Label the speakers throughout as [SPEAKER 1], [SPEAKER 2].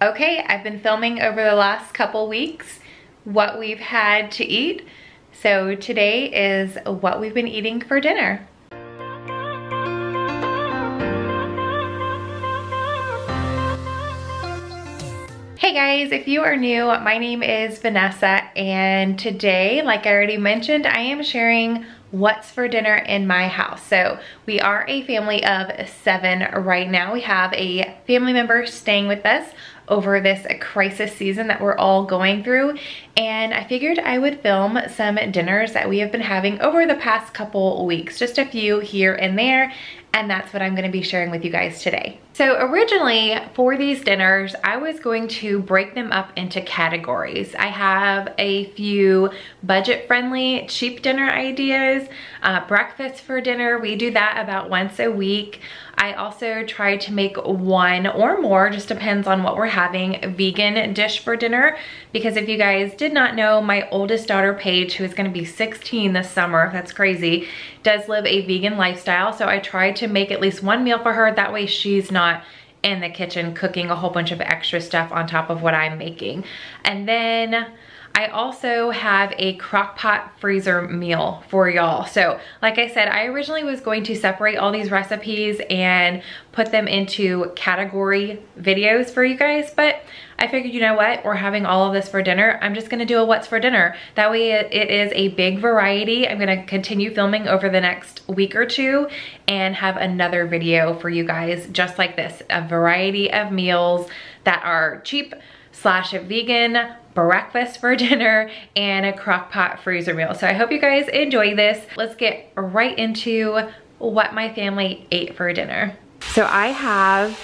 [SPEAKER 1] Okay, I've been filming over the last couple weeks what we've had to eat. So today is what we've been eating for dinner. Hey guys, if you are new, my name is Vanessa, and today, like I already mentioned, I am sharing what's for dinner in my house. So we are a family of 7 right now. We have a family member staying with us over this crisis season that we're all going through, and I figured I would film some dinners that we have been having over the past couple weeks, just a few here and there, and that's what I'm going to be sharing with you guys today. So originally for these dinners, I was going to break them up into categories. I have a few budget-friendly, cheap dinner ideas, breakfast for dinner. We do that about once a week. I also try to make one or more, just depends on what we're having, vegan dish for dinner. Because if you guys did not know, my oldest daughter, Paige, who is gonna be 16 this summer, that's crazy, does live a vegan lifestyle. So I try to make at least one meal for her. That way she's not in the kitchen cooking a whole bunch of extra stuff on top of what I'm making. And then I also have a crock pot freezer meal for y'all. So like I said, I originally was going to separate all these recipes and put them into category videos for you guys, but I figured, you know what, we're having all of this for dinner. I'm just gonna do a what's for dinner. That way it is a big variety. I'm gonna continue filming over the next week or two and have another video for you guys just like this, a variety of meals that are cheap / vegan, breakfast for dinner, and a crock pot freezer meal. So I hope you guys enjoy this. Let's get right into what my family ate for dinner. So I have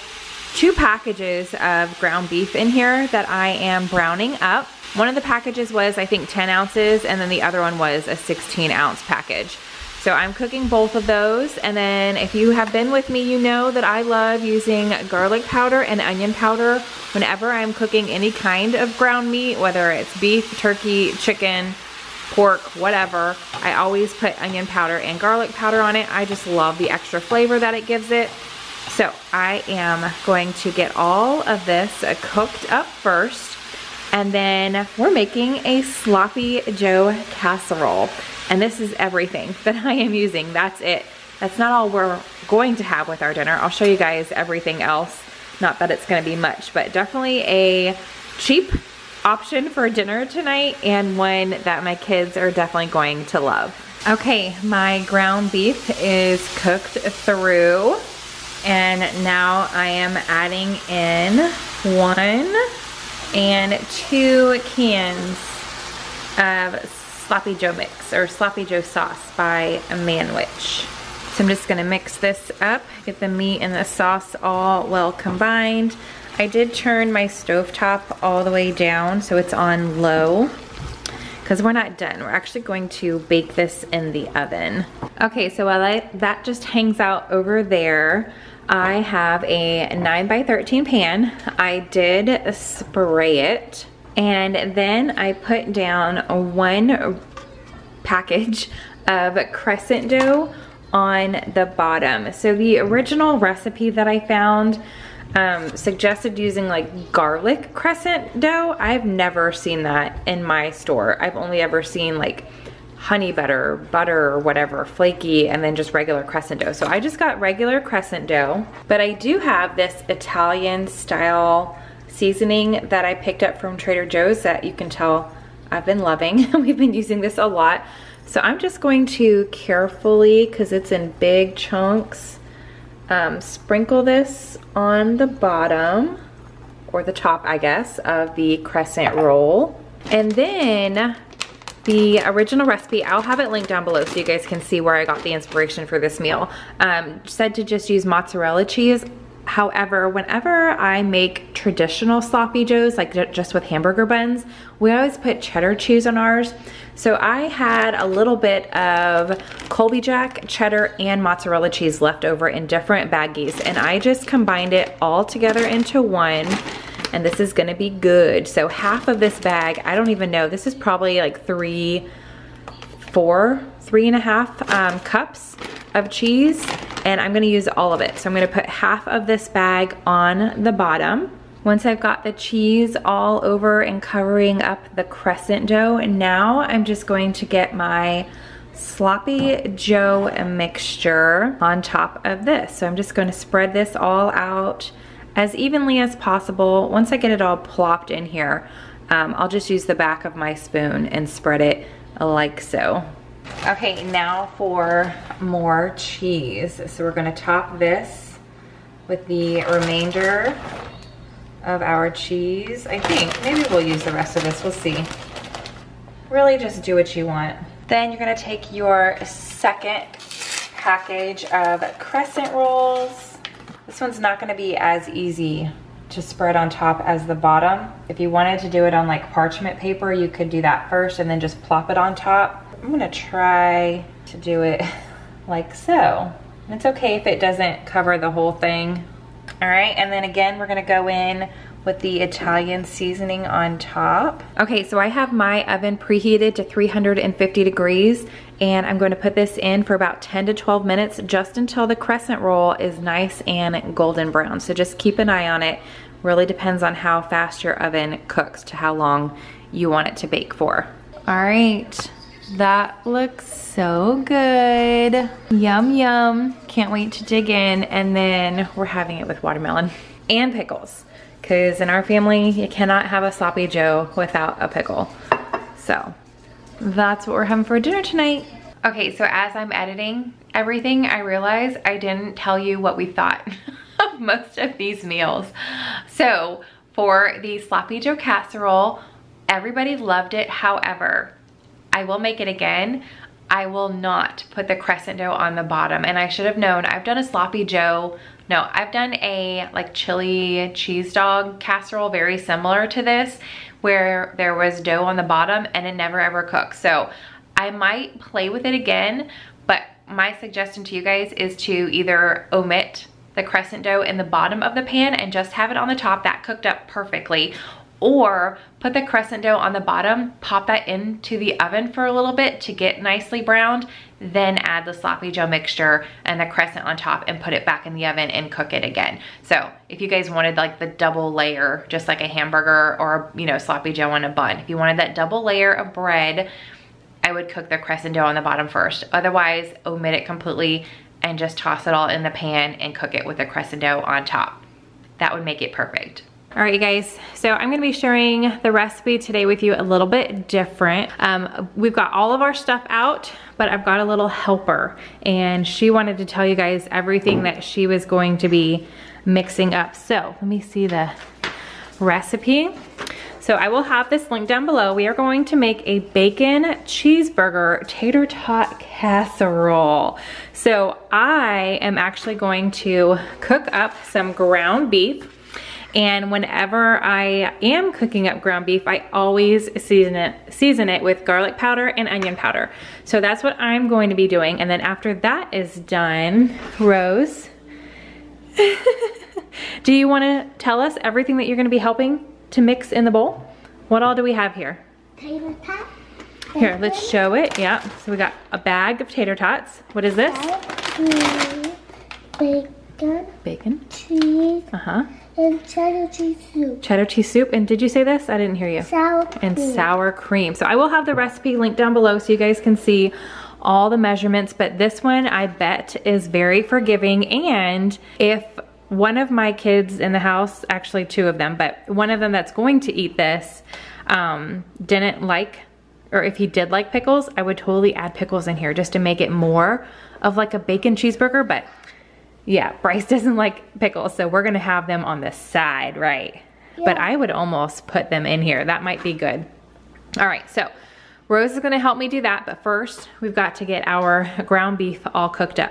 [SPEAKER 1] 2 packages of ground beef in here that I am browning up. One of the packages was, I think, 10 ounces, and then the other one was a 16-ounce package. So I'm cooking both of those, and then if you have been with me, you know that I love using garlic powder and onion powder whenever I'm cooking any kind of ground meat, whether it's beef, turkey, chicken, pork, whatever. I always put onion powder and garlic powder on it. I just love the extra flavor that it gives it. So I am going to get all of this cooked up first, and then we're making a sloppy Joe casserole. And this is everything that I am using. That's it. That's not all we're going to have with our dinner. I'll show you guys everything else. Not that it's gonna be much, but definitely a cheap option for dinner tonight, and one that my kids are definitely going to love. Okay, my ground beef is cooked through, and now I am adding in 1 and 2 cans of Sloppy Joe mix, or Sloppy Joe sauce by Manwich. So I'm just gonna mix this up, get the meat and the sauce all well combined. I did turn my stovetop all the way down so it's on low, because we're not done. We're actually going to bake this in the oven. Okay, so while that just hangs out over there, I have a 9x13 pan. I did spray it, and then I put down 1 package of crescent dough on the bottom. So the original recipe that I found suggested using like garlic crescent dough. I've never seen that in my store. I've only ever seen like honey butter, or whatever, flaky, and then just regular crescent dough. So I just got regular crescent dough, but I do have this Italian style seasoning that I picked up from Trader Joe's that you can tell I've been loving. We've been using this a lot. So I'm just going to carefully, because it's in big chunks, sprinkle this on the bottom, or the top, I guess, of the crescent roll. And then the original recipe, I'll have it linked down below so you guys can see where I got the inspiration for this meal. Said to just use mozzarella cheese. However, whenever I make traditional sloppy joes, like just with hamburger buns, we always put cheddar cheese on ours. So I had a little bit of Colby Jack, cheddar, and mozzarella cheese left over in different baggies, and I just combined it all together into one, and this is gonna be good. So half of this bag, I don't even know, this is probably like 3 and a half cups of cheese, and I'm gonna use all of it. So I'm gonna put half of this bag on the bottom, Once I've got the cheese all over and covering up the crescent dough, now I'm just going to get my sloppy Joe mixture on top of this. So I'm just going to spread this all out as evenly as possible. Once I get it all plopped in here, I'll just use the back of my spoon and spread it like so. Okay, now for more cheese. So we're gonna top this with the remainder of our cheese. I think maybe we'll use the rest of this, we'll see. Really just do what you want. Then you're gonna take your second package of crescent rolls. This one's not gonna be as easy to spread on top as the bottom. If you wanted to do it on like parchment paper, you could do that first and then just plop it on top. I'm gonna try to do it like so. And it's okay if it doesn't cover the whole thing. All right, and then again, we're gonna go in with the Italian seasoning on top. Okay, so I have my oven preheated to 350 degrees, and I'm going to put this in for about 10 to 12 minutes, just until the crescent roll is nice and golden brown. So just keep an eye on it. Really depends on how fast your oven cooks to how long you want it to bake for. All right, that looks so good. Yum, yum. Can't wait to dig in, and then we're having it with watermelon and pickles. Because in our family, you cannot have a sloppy Joe without a pickle. So that's what we're having for dinner tonight. Okay, so as I'm editing everything, I realized I didn't tell you what we thought of most of these meals. So for the sloppy Joe casserole, everybody loved it. However, I will make it again. I will not put the crescent dough on the bottom. And I should have known. I've done a sloppy Joe. No, I've done a like chili cheese dog casserole very similar to this, where there was dough on the bottom and it never ever cooked. So I might play with it again, but my suggestion to you guys is to either omit the crescent dough in the bottom of the pan and just have it on the top. That cooked up perfectly. Or put the crescent dough on the bottom, pop that into the oven for a little bit to get nicely browned, then add the sloppy Joe mixture and the crescent on top and put it back in the oven and cook it again. So if you guys wanted like the double layer, just like a hamburger or, you know, sloppy Joe on a bun, if you wanted that double layer of bread, I would cook the crescent dough on the bottom first. Otherwise, omit it completely and just toss it all in the pan and cook it with the crescent dough on top. That would make it perfect. All right, you guys, so I'm gonna be sharing the recipe today with you a little bit different. We've got all of our stuff out, but I've got a little helper, and she wanted to tell you guys everything that she was going to be mixing up. So let me see the recipe. So I will have this link down below. We are going to make a bacon cheeseburger tater tot casserole. So I am actually going to cook up some ground beef. And whenever I am cooking up ground beef, I always season it with garlic powder and onion powder. So that's what I'm going to be doing. And then after that is done, Rose, do you want to tell us everything that you're going to be helping to mix in the bowl? What all do we have here?
[SPEAKER 2] Tater tot.
[SPEAKER 1] Here, let's show it. Yeah, so we got a bag of tater tots. What is this?
[SPEAKER 2] Bacon.
[SPEAKER 1] Bacon.
[SPEAKER 2] Cheese.
[SPEAKER 1] Uh-huh.
[SPEAKER 2] And cheddar cheese soup.
[SPEAKER 1] Cheddar cheese soup. And did you say this? I didn't hear you.
[SPEAKER 2] Sour cream.
[SPEAKER 1] And sour cream. So I will have the recipe linked down below so you guys can see all the measurements. But this one, I bet, is very forgiving. And if one of my kids in the house, actually two of them, but one of them that's going to eat this didn't like, or if he did like pickles, I would totally add pickles in here just to make it more of like a bacon cheeseburger. But yeah, Bryce doesn't like pickles, so we're gonna have them on the side, right? Yeah. But I would almost put them in here. That might be good. All right, so Rose is gonna help me do that, but first we've got to get our ground beef all cooked up.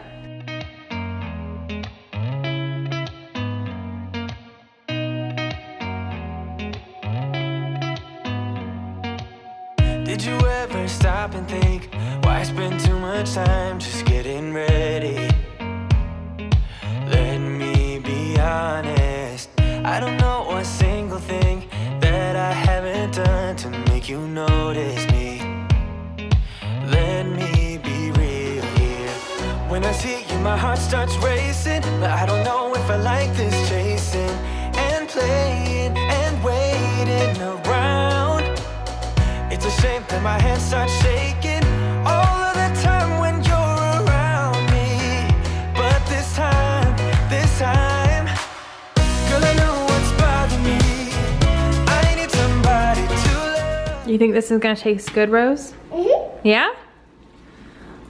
[SPEAKER 3] Did you ever stop and think, why spend too much time just getting ready? Let me be honest, I don't know a single thing that I haven't done to make you notice me. Let me be real here. When I see you, my heart starts racing, but I don't know if I like this chasing and playing that my hands start shaking all of the time when you're around me. But this time, girl, I know what's bothering me. I need somebody to love.
[SPEAKER 1] You think this is gonna taste good, Rose?
[SPEAKER 2] Mm-hmm.
[SPEAKER 1] Yeah?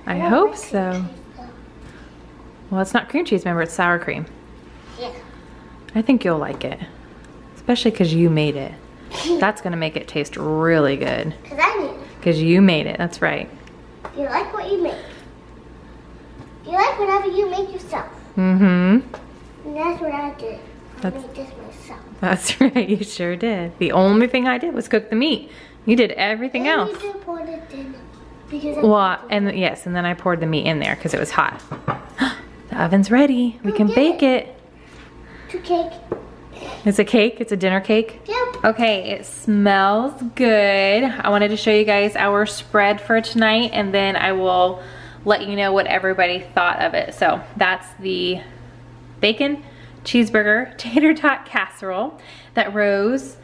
[SPEAKER 1] I hope so. Well, it's not cream cheese, remember, it's sour cream.
[SPEAKER 2] Yeah.
[SPEAKER 1] I think you'll like it, especially because you made it. That's gonna make it taste really good.
[SPEAKER 2] Because I made it.
[SPEAKER 1] Because you made it, that's right.
[SPEAKER 2] You like what you make. You like whatever you make yourself.
[SPEAKER 1] Mm-hmm.
[SPEAKER 2] And that's what I did. I
[SPEAKER 1] That's-
[SPEAKER 2] made this myself.
[SPEAKER 1] That's right, you sure did. The only thing I did was cook the meat. You did everything else.
[SPEAKER 2] And you did pour it in because I
[SPEAKER 1] Well, and yes, and then I poured the meat in there because it was hot. The oven's ready. We can
[SPEAKER 2] Okay.
[SPEAKER 1] bake it.
[SPEAKER 2] to cake.
[SPEAKER 1] It's a cake, it's a dinner cake.
[SPEAKER 2] Yep.
[SPEAKER 1] Okay, it smells good. I wanted to show you guys our spread for tonight, and then I will let you know what everybody thought of it. So that's the bacon cheeseburger tater tot casserole that Rose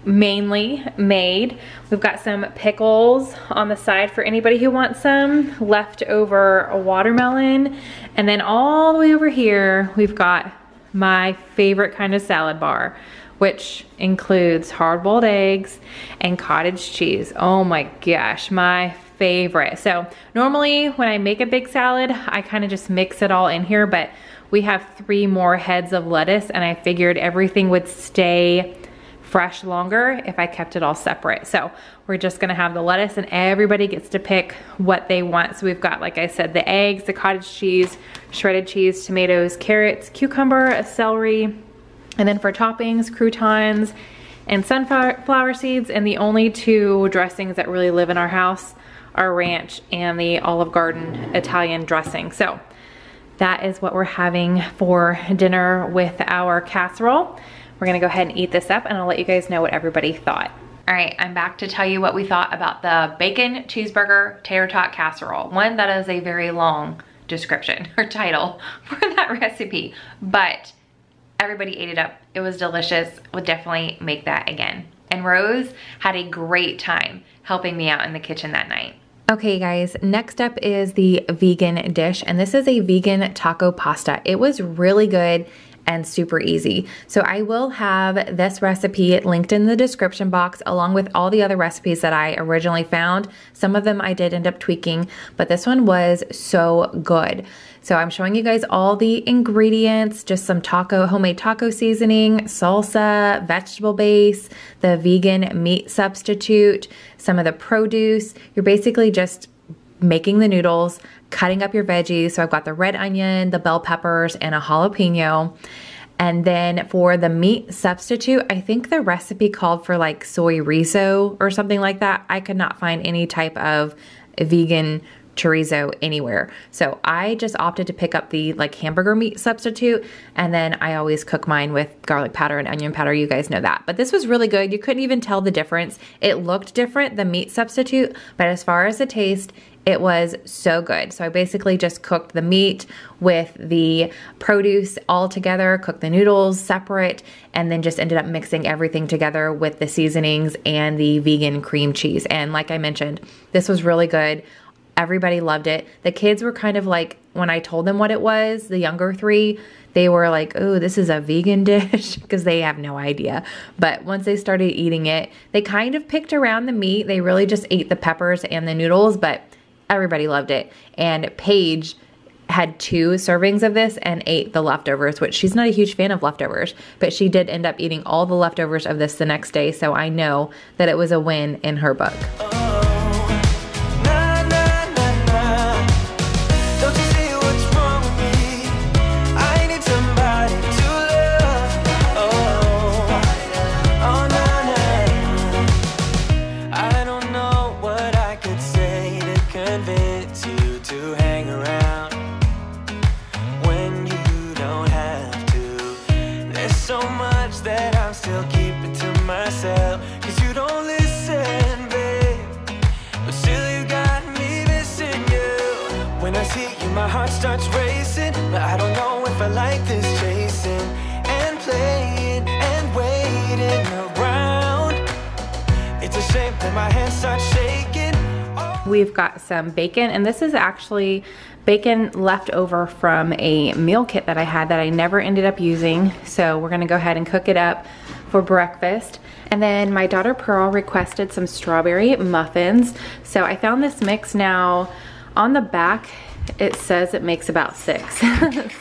[SPEAKER 1] mainly made. We've got some pickles on the side for anybody who wants some, leftover watermelon, and then all the way over here we've got my favorite kind of salad bar, which includes hard-boiled eggs and cottage cheese. Oh my gosh, my favorite. So normally when I make a big salad, I kind of just mix it all in here, but we have 3 more heads of lettuce, and I figured everything would stay fresh longer if I kept it all separate. So we're just gonna have the lettuce, and everybody gets to pick what they want. So we've got, like I said, the eggs, the cottage cheese, shredded cheese, tomatoes, carrots, cucumber, celery, and then for toppings, croutons and sunflower seeds. And the only 2 dressings that really live in our house are ranch and the Olive Garden Italian dressing. So that is what we're having for dinner with our casserole. We're gonna go ahead and eat this up, and I'll let you guys know what everybody thought. All right, I'm back to tell you what we thought about the bacon cheeseburger tater tot casserole. One that is a very long description or title for that recipe, but everybody ate it up. It was delicious. Would definitely make that again. And Rose had a great time helping me out in the kitchen that night. Okay guys, next up is the vegan dish, and this is a vegan taco pasta. It was really good and super easy. So I will have this recipe linked in the description box along with all the other recipes that I originally found. Some of them I did end up tweaking, but this one was so good. So I'm showing you guys all the ingredients, just some homemade taco seasoning, salsa, vegetable base, the vegan meat substitute, some of the produce. You're basically just making the noodles, cutting up your veggies. So I've got the red onion, the bell peppers, and a jalapeno. And then for the meat substitute, I think the recipe called for like soy riso or something like that. I could not find any type of vegan chorizo anywhere. So I just opted to pick up the like hamburger meat substitute, and then I always cook mine with garlic powder and onion powder. You guys know that. But this was really good. You couldn't even tell the difference. It looked different, the meat substitute, but as far as the taste, it was so good. So I basically just cooked the meat with the produce all together, cooked the noodles separate, and then just ended up mixing everything together with the seasonings and the vegan cream cheese. And like I mentioned, this was really good. Everybody loved it. The kids were kind of like, when I told them what it was, the younger 3, they were like, oh, this is a vegan dish, because they have no idea. But once they started eating it, they kind of picked around the meat. They really just ate the peppers and the noodles, but everybody loved it. And Paige had 2 servings of this and ate the leftovers, which she's not a huge fan of leftovers, but she did end up eating all the leftovers of this the next day. So I know that it was a win in her book.
[SPEAKER 3] My heart starts racing, but I don't know if I like this chasing and playing and waiting around. It's a shame that my hands start shaking
[SPEAKER 1] We've got some bacon, and this is actually bacon left over from a meal kit that I had that I never ended up using. So we're gonna go ahead and cook it up for breakfast. And then my daughter Pearl requested some strawberry muffins. So I found this mix. Now on the back, it says it makes about 6.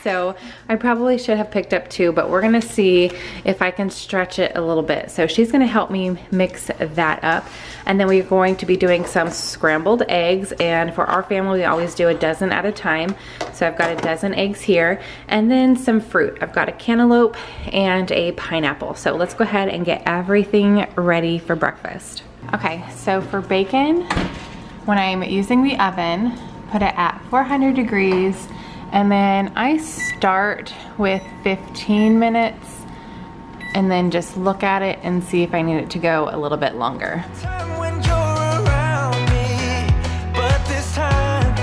[SPEAKER 1] So I probably should have picked up 2, but we're gonna see if I can stretch it a little bit. So she's gonna help me mix that up. And then we're going to be doing some scrambled eggs. And for our family, we always do a dozen at a time. So I've got a dozen eggs here. And then some fruit. I've got a cantaloupe and a pineapple. So let's go ahead and get everything ready for breakfast. Okay, so for bacon, when I'm using the oven, put it at 400 degrees, and then I start with 15 minutes and then just look at it and see if I need it to go a little bit longer.
[SPEAKER 3] Time when you're around me, but this time,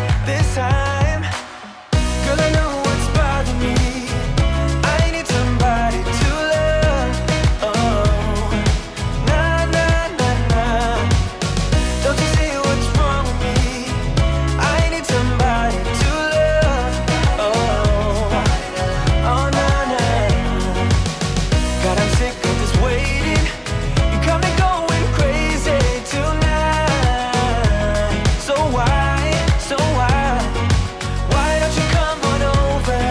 [SPEAKER 3] girl, I know what's bothering me. I need somebody to love. Oh, nah, nah, nah, nah. Don't you see what's wrong with me? I need somebody to love. Oh, oh, nah, nah. God, I'm sick of this waiting. You got me going crazy tonight. So why don't you come on over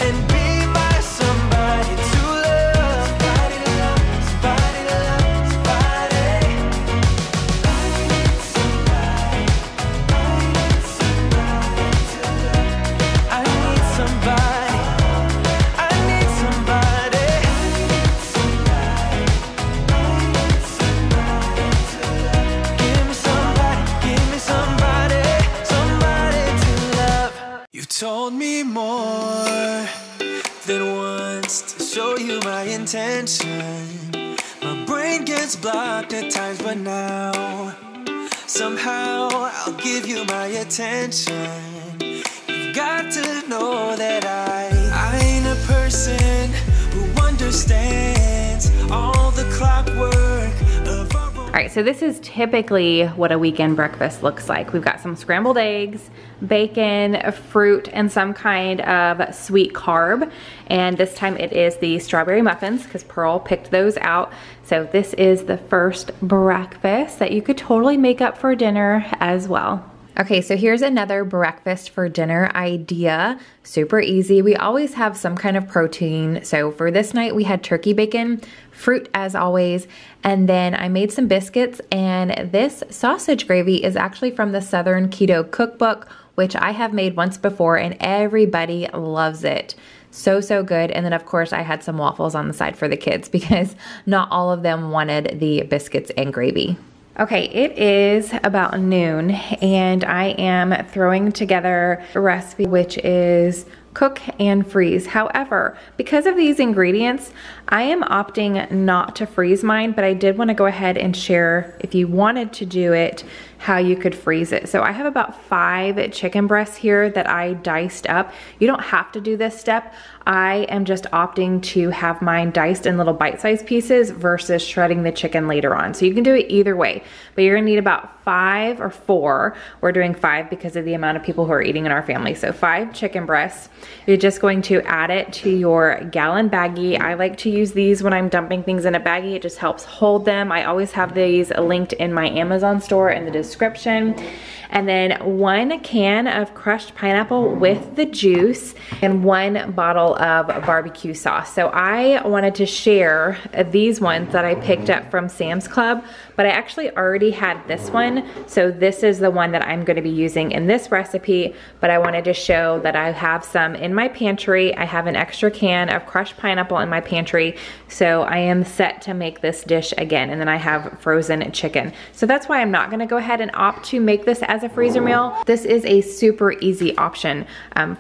[SPEAKER 3] and be my somebody to love? Somebody to love, somebody to love, somebody. I need somebody to love. I need somebody. I need somebody. Give me somebody, to love. You've told me more than once to show you my intention. My brain gets blocked at times, but now somehow I'll give you my attention. You've got to know that I ain't a person who understands all the clockwork of our.
[SPEAKER 1] All right, so this is typically what a weekend breakfast looks like. We've got some scrambled eggs, bacon, fruit, and some kind of sweet carb. And this time it is the strawberry muffins because Pearl picked those out. So this is the first breakfast that you could totally make up for dinner as well. Okay, so here's another breakfast for dinner idea. Super easy. We always have some kind of protein. So for this night, we had turkey bacon, fruit as always, and then I made some biscuits, and this sausage gravy is actually from the Southern Keto Cookbook, which I have made once before, and everybody loves it. So good. And then of course I had some waffles on the side for the kids because not all of them wanted the biscuits and gravy. Okay, it is about noon and I am throwing together a recipe which is cook and freeze. However, because of these ingredients, I am opting not to freeze mine, but I did want to go ahead and share, if you wanted to do it, how you could freeze it. So I have about 5 chicken breasts here that I diced up. You don't have to do this step. I am just opting to have mine diced in little bite-sized pieces versus shredding the chicken later on. So you can do it either way, but you're gonna need about 5 or 4. We're doing 5 because of the amount of people who are eating in our family. So 5 chicken breasts. You're just going to add it to your gallon baggie. I like to use these when I'm dumping things in a baggie. It just helps hold them. I always have these linked in my Amazon store in the description. And then 1 can of crushed pineapple with the juice and 1 bottle of barbecue sauce. So I wanted to share these ones that I picked up from Sam's Club, but I actually already had this one. So this is the one that I'm going to be using in this recipe, but I wanted to show that I have some in my pantry. I have an extra can of crushed pineapple in my pantry. So I am set to make this dish again. And then I have frozen chicken. So that's why I'm not going to go ahead and opt to make this as a freezer meal. This is a super easy option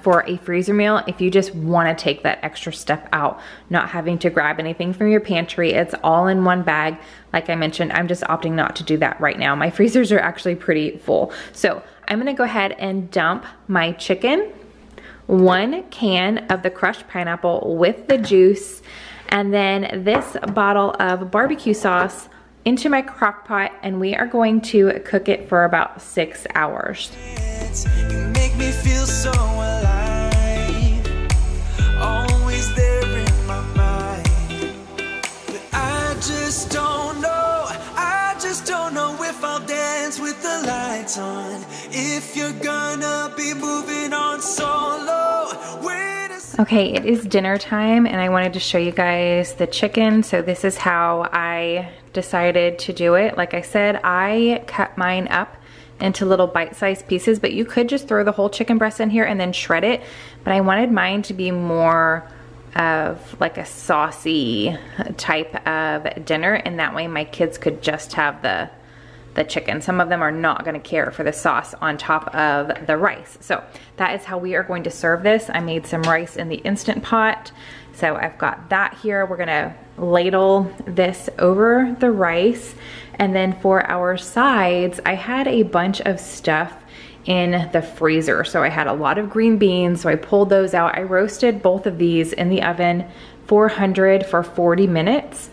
[SPEAKER 1] for a freezer meal if you just want to take that extra step out, not having to grab anything from your pantry. It's all in one bag. Like I mentioned, I'm just opting not to do that right now. My freezers are actually pretty full. So I'm gonna go ahead and dump my chicken, 1 can of the crushed pineapple with the juice, and then this bottle of barbecue sauce into my crock pot, and we are going to cook it for about 6 hours.
[SPEAKER 3] You make me feel so alive, always there in my mind. But I just don't know if I'll dance with the lights on. If you're gonna be moving on solo,
[SPEAKER 1] okay, it is dinner time, and I wanted to show you guys the chicken. So this is how I decided to do it. Like I said, I cut mine up into little bite-sized pieces, but you could just throw the whole chicken breast in here and then shred it. But I wanted mine to be more of like a saucy type of dinner, and that way my kids could just have the chicken. Some of them are not gonna care for the sauce on top of the rice. So that is how we are going to serve this. I made some rice in the Instant Pot. So I've got that here. We're gonna ladle this over the rice. And then for our sides, I had a bunch of stuff in the freezer. So I had a lot of green beans, so I pulled those out. I roasted both of these in the oven 400 for 40 minutes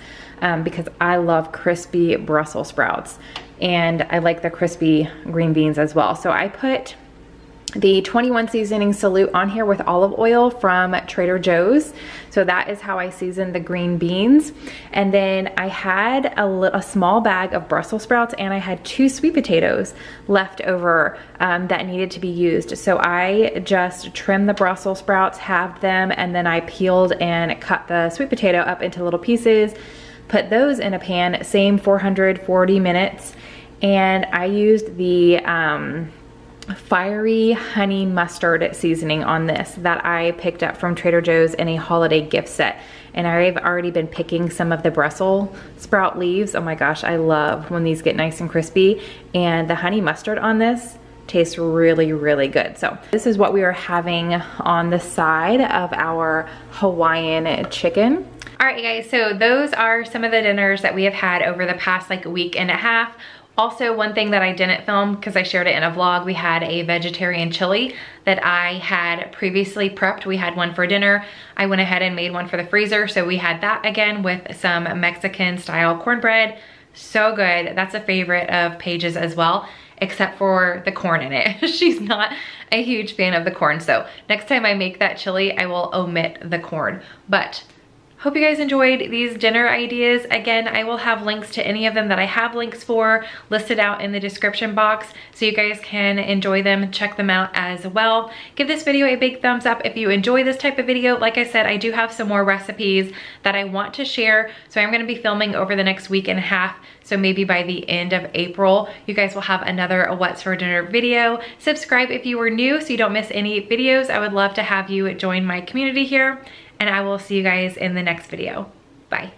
[SPEAKER 1] because I love crispy Brussels sprouts. And I like the crispy green beans as well. So I put the 21 seasoning salute on here with olive oil from Trader Joe's. So that is how I seasoned the green beans. And then I had a small bag of Brussels sprouts, and I had 2 sweet potatoes left over that needed to be used. So I just trimmed the Brussels sprouts, halved them, and then I peeled and cut the sweet potato up into little pieces, put those in a pan, same 440 minutes. And I used the fiery honey mustard seasoning on this that I picked up from Trader Joe's in a holiday gift set. And I've already been picking some of the Brussels sprout leaves. Oh my gosh, I love when these get nice and crispy. And the honey mustard on this tastes really, really good. So this is what we are having on the side of our Hawaiian chicken. All right, guys, so those are some of the dinners that we have had over the past like week and a half. Also, one thing that I didn't film because I shared it in a vlog, we had a vegetarian chili that I had previously prepped. We had one for dinner. I went ahead and made one for the freezer. So we had that again with some Mexican style cornbread. So good. That's a favorite of Paige's as well, except for the corn in it. She's not a huge fan of the corn. So next time I make that chili, I will omit the corn. But hope you guys enjoyed these dinner ideas. Again, I will have links to any of them that I have links for listed out in the description box so you guys can enjoy them, check them out as well. Give this video a big thumbs up if you enjoy this type of video. Like I said, I do have some more recipes that I want to share. So I'm gonna be filming over the next week and a half. So maybe by the end of April, you guys will have another What's for Dinner video. Subscribe if you are new so you don't miss any videos. I would love to have you join my community here. And I will see you guys in the next video. Bye.